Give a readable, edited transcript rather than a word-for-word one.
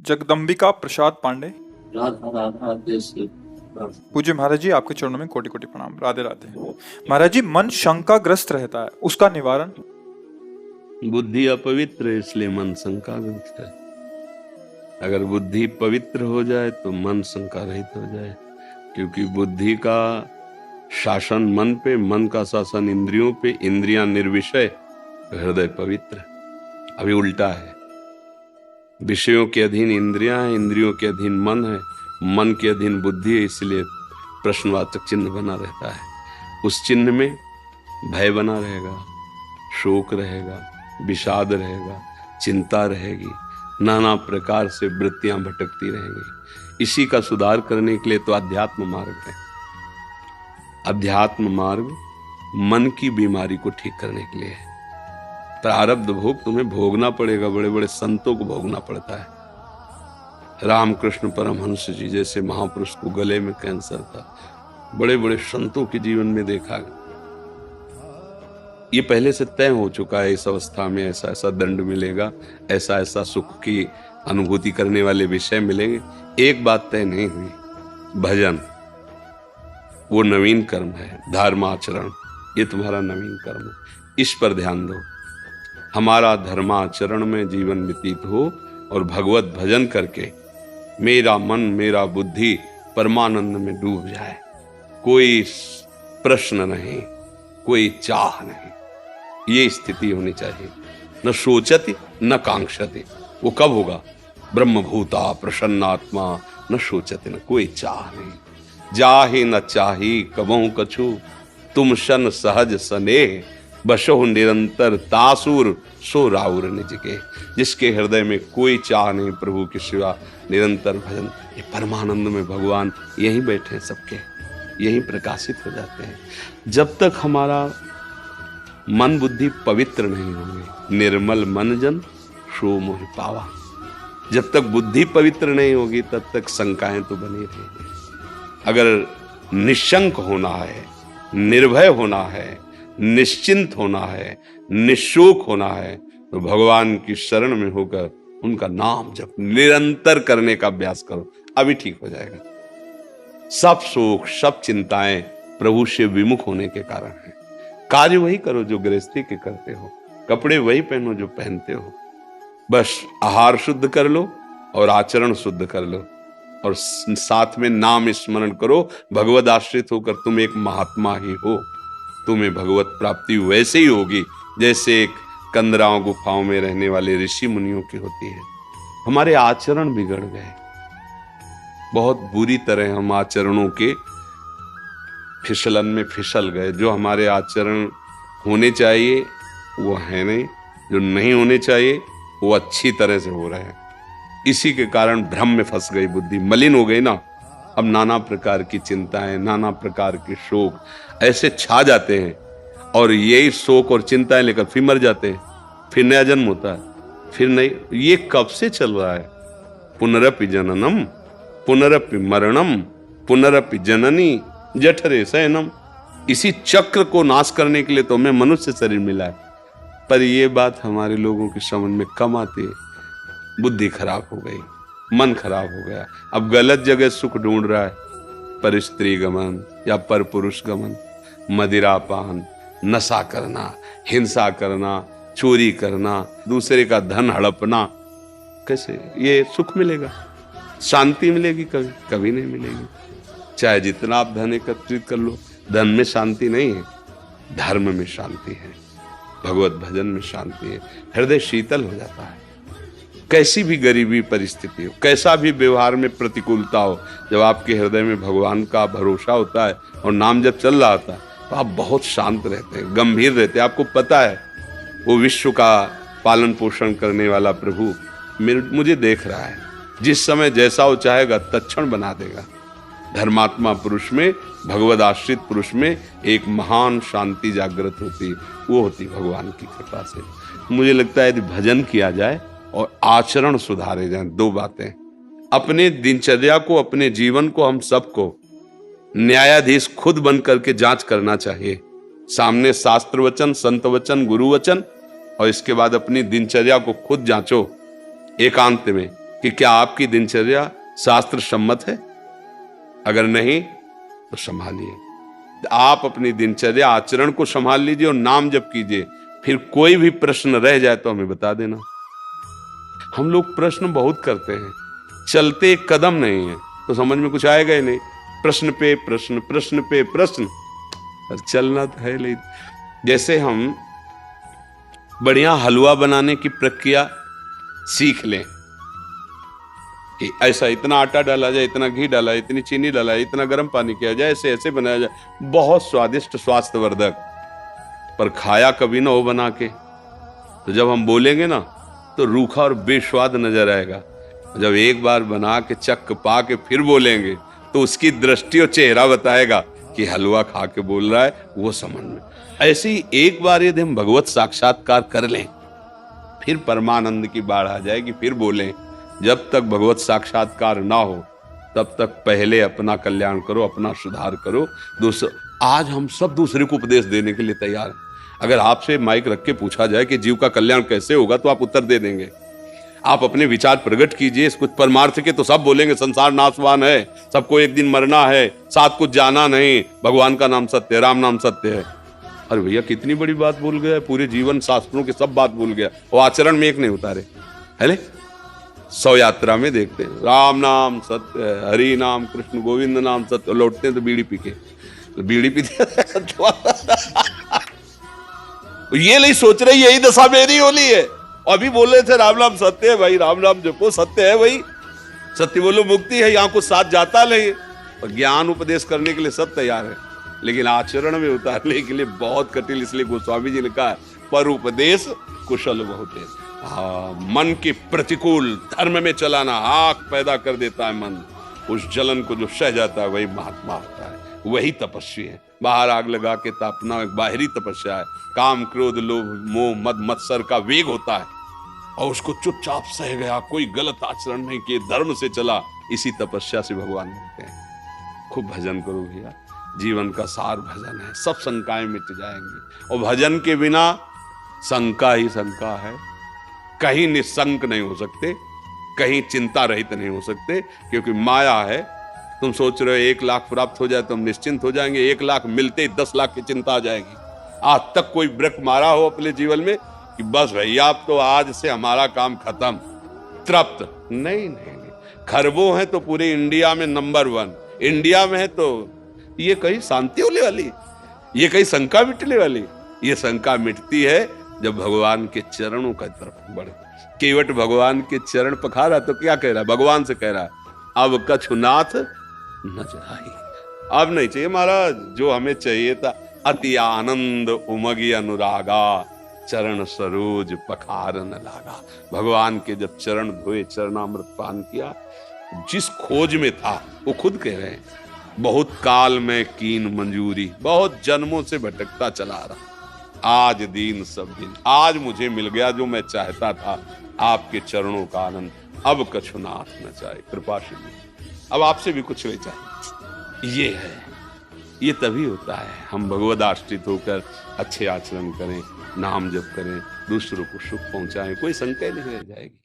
जगदम्बिका प्रसाद पांडे। राधा राधा जय श्री पूज्य महाराज जी, आपके चरणों में कोटि कोटि प्रणाम। राधे राधे। महाराज जी, मन शंकाग्रस्त रहता है, उसका निवारण? बुद्धि अपवित्र है, इसलिए मन शंकाग्रस्त है। अगर बुद्धि पवित्र हो जाए तो मन शंका रहित हो जाए, क्योंकि बुद्धि का शासन मन पे, मन का शासन इंद्रियों पे, इंद्रियां निर्विषय, हृदय पवित्र। अभी उल्टा है, विषयों के अधीन इंद्रियां हैं, इंद्रियों के अधीन मन है, मन के अधीन बुद्धि है, इसलिए प्रश्नवाचक चिन्ह बना रहता है। उस चिन्ह में भय बना रहेगा, शोक रहेगा, विषाद रहेगा, चिंता रहेगी, नाना प्रकार से वृत्तियां भटकती रहेंगी। इसी का सुधार करने के लिए तो अध्यात्म मार्ग है। अध्यात्म मार्ग मन की बीमारी को ठीक करने के लिए है। प्रारब्ध भोग तुम्हें भोगना पड़ेगा, बड़े बड़े संतों को भोगना पड़ता है। रामकृष्ण परमहंस जी जैसे महापुरुष को गले में कैंसर था, बड़े बड़े संतों के जीवन में देखा। ये पहले से तय हो चुका है, इस अवस्था में ऐसा ऐसा दंड मिलेगा, ऐसा ऐसा सुख की अनुभूति करने वाले विषय मिलेंगे। एक बात तय नहीं हुई, भजन वो नवीन कर्म है, धर्माचरण ये तुम्हारा नवीन कर्म है, इस पर ध्यान दो। हमारा धर्माचरण में जीवन व्यतीत हो और भगवत भजन करके मेरा मन मेरा बुद्धि परमानंद में डूब जाए। कोई प्रश्न नहीं, कोई चाह नहीं, ये स्थिति होनी चाहिए। न सोचति न कांक्षति। वो कब होगा? ब्रह्मभूता प्रसन्नात्मा न सोचति, न कोई चाह नहीं। जाहि न चाही कबहु कछु, तुम शन सहज स्नेह, बसो निरंतर तासुर सो राउर निज के। जिसके हृदय में कोई चाह नहीं प्रभु के सिवा, निरंतर भजन, ये परमानंद में भगवान यहीं बैठे हैं, सबके यहीं प्रकाशित हो जाते हैं। जब तक हमारा मन बुद्धि पवित्र नहीं होंगे, निर्मल मन जन सो मोह पावा। जब तक बुद्धि पवित्र नहीं होगी तब तक शंकाएं तो बनी रहेंगी। अगर निशंक होना है, निर्भय होना है, निश्चिंत होना है, निशोक होना है, तो भगवान की शरण में होकर उनका नाम जप निरंतर करने का अभ्यास करो, अभी ठीक हो जाएगा। सब शोक सब चिंताएं प्रभु से विमुख होने के कारण है। कार्य वही करो जो गृहस्थी के करते हो, कपड़े वही पहनो जो पहनते हो, बस आहार शुद्ध कर लो और आचरण शुद्ध कर लो, और साथ में नाम स्मरण करो। भगवत आश्रित होकर तुम एक महात्मा ही हो, तुम्हें भगवत प्राप्ति वैसे ही होगी जैसे एक कंदराओं गुफाओं में रहने वाले ऋषि मुनियों की होती है। हमारे आचरण बिगड़ गए, बहुत बुरी तरह हम आचरणों के फिसलन में फिसल गए। जो हमारे आचरण होने चाहिए वो है नहीं, जो नहीं होने चाहिए वो अच्छी तरह से हो रहे हैं। इसी के कारण भ्रम में फंस गई बुद्धि, मलिन हो गई ना। अब नाना प्रकार की चिंताएं, नाना प्रकार के शोक ऐसे छा जाते हैं, और यही शोक और चिंताएं लेकर फिर मर जाते हैं, फिर नया जन्म होता है, फिर नहीं। ये कब से चल रहा है? पुनरपि जननम पुनरपि मरणम पुनरपि जननी जठरे शयनम। इसी चक्र को नाश करने के लिए तो हमें मनुष्य शरीर मिला है। पर ये बात हमारे लोगों की समझ में कम आती है। बुद्धि खराब हो गई, मन खराब हो गया, अब गलत जगह सुख ढूंढ रहा है, पर स्त्री गमन या पर पुरुष गमन, मदिरापान, नशा करना, हिंसा करना, चोरी करना, दूसरे का धन हड़पना। कैसे ये सुख मिलेगा? शांति मिलेगी? कभी कभी नहीं मिलेगी। चाहे जितना आप धन एकत्रित कर लो, धन में शांति नहीं है, धर्म में शांति है, भगवत भजन में शांति है। हृदय शीतल हो जाता है। कैसी भी गरीबी परिस्थिति हो, कैसा भी व्यवहार में प्रतिकूलता हो, जब आपके हृदय में भगवान का भरोसा होता है और नाम जब चल रहा होता है, तो आप बहुत शांत रहते हैं, गंभीर रहते हैं। आपको पता है वो विश्व का पालन पोषण करने वाला प्रभु मुझे देख रहा है, जिस समय जैसा वो चाहेगा तत्क्षण बना देगा। धर्मात्मा पुरुष में, भगवद आश्रित पुरुष में एक महान शांति जागृत होती, वो होती भगवान की कृपा से। मुझे लगता है यदि भजन किया जाए और आचरण सुधारे जाएं, दो बातें, अपने दिनचर्या को, अपने जीवन को, हम सबको न्यायाधीश खुद बन करके जांच करना चाहिए। सामने शास्त्र वचन, संत वचन, गुरु वचन, और इसके बाद अपनी दिनचर्या को खुद जांचो एकांत में कि क्या आपकी दिनचर्या शास्त्र सम्मत है? अगर नहीं तो संभालिए। आप अपनी दिनचर्या आचरण को संभाल लीजिए और नाम जप कीजिए। फिर कोई भी प्रश्न रह जाए तो हमें बता देना। हम लोग प्रश्न बहुत करते हैं, चलते एक कदम नहीं है तो समझ में कुछ आएगा ही नहीं। प्रश्न पे प्रश्न, प्रश्न पे प्रश्न, चलना तो है नहीं। जैसे हम बढ़िया हलवा बनाने की प्रक्रिया सीख लें कि ऐसा इतना आटा डाला जाए, इतना घी डाला, इतनी चीनी डाला, इतना गर्म पानी किया जाए, ऐसे ऐसे बनाया जाए, बहुत स्वादिष्ट स्वास्थ्यवर्धक, पर खाया कभी ना हो बना के, तो जब हम बोलेंगे ना तो रूखा और बेस्वाद नजर आएगा। जब एक बार बना के चख पा के फिर बोलेंगे तो उसकी दृष्टि और चेहरा बताएगा कि हलवा खा के बोल रहा है, वो समझ में। ऐसे ही एक बार यदि हम भगवत साक्षात्कार कर लें, फिर परमानंद की बाढ़ आ जाएगी, फिर बोलें। जब तक भगवत साक्षात्कार ना हो तब तक पहले अपना कल्याण करो, अपना सुधार करो। आज हम सब दूसरे को उपदेश देने के लिए तैयार हैं। अगर आपसे माइक रख के पूछा जाए कि जीव का कल्याण कैसे होगा तो आप उत्तर दे देंगे। आप अपने विचार प्रकट कीजिए कुछ परमार्थ के, तो सब बोलेंगे संसार नाशवान है, सबको एक दिन मरना है, साथ कुछ जाना नहीं, भगवान का नाम सत्य है, राम नाम सत्य है। अरे भैया कितनी बड़ी बात बोल गया, पूरे जीवन शास्त्रों के सब बात बोल गया, वो आचरण में एक नहीं उतारे। है 100 यात्रा में देखते हैं राम नाम सत्य है, हरि नाम कृष्ण गोविंद नाम सत्य, लौटते हैं तो बीड़ी पी के, तो बीड़ी पीते ये नहीं सोच रहे यही दशा मेरी होली है। अभी बोल रहे थे राम नाम सत्य है भाई, राम नाम जपो, सत्य है भाई, सत्य बोलो मुक्ति है, यहाँ कुछ साथ जाता नहीं। और ज्ञान उपदेश करने के लिए सब तैयार है, लेकिन आचरण में उतारने के लिए बहुत कठिन। इसलिए गोस्वामी जी ने कहा पर उपदेश कुशल बहुत है। मन के प्रतिकूल धर्म में चलाना आग पैदा कर देता है मन, उस जलन को जो सह जाता है वही महात्मा होता है, वही तपस्वी है। बाहर आग लगा के तापना एक बाहरी तपस्या है। काम क्रोध लोभ मोह मद मत्सर का वेग होता है और उसको चुपचाप सह गया, कोई गलत आचरण नहीं किए, धर्म से चला, इसी तपस्या से भगवान मिलते हैं। खूब भजन करो भैया, जीवन का सार भजन है, सब शंकाएं मिट जाएंगी। और भजन के बिना शंका ही शंका है, कहीं निशंक नहीं हो सकते, कहीं चिंता रहित नहीं हो सकते, क्योंकि माया है। तुम सोच रहे हो 1 लाख प्राप्त हो जाए तो हम निश्चिंत हो जाएंगे, 1 लाख मिलते ही 10 लाख की चिंता आ जाएगी। आज तक कोई ब्रेक मारा हो अपने जीवन में कि बस भैया अब तो आज से हमारा काम खत्म, तृप्त? नहीं नहीं नहीं। खरबों है तो पूरे इंडिया में नंबर 1, इंडिया में है तो ये कहीं शांति होने वाली, ये कहीं शंका मिटने वाली? ये शंका मिटती है जब भगवान के चरणों का तरफ बढ़े। केवट भगवान के चरण पखारा तो क्या कह रहा है? भगवान से कह रहा है अब कछुनाथ न जाई, अब नहीं चाहिए महाराज, जो हमें चाहिए था अति आनंद उमगी अनुरागा, चरण सरोज पखार न लागा। भगवान के जब चरण धोए, चरणामृत पान किया, जिस खोज में था वो खुद कह रहे हैं बहुत काल में कीन मंजूरी, बहुत जन्मों से भटकता चला रहा, आज दीन सब दिन, आज मुझे मिल गया जो मैं चाहता था, आपके चरणों का आनंद, अब कछुनाथ न चाहे, कृपा से अब आपसे भी कुछ नहीं चाहिए। ये है, ये तभी होता है हम भगवद आश्रित होकर अच्छे आचरण करें, नाम जप करें, दूसरों को सुख पहुंचाएं, कोई शंका नहीं रह जाएगी।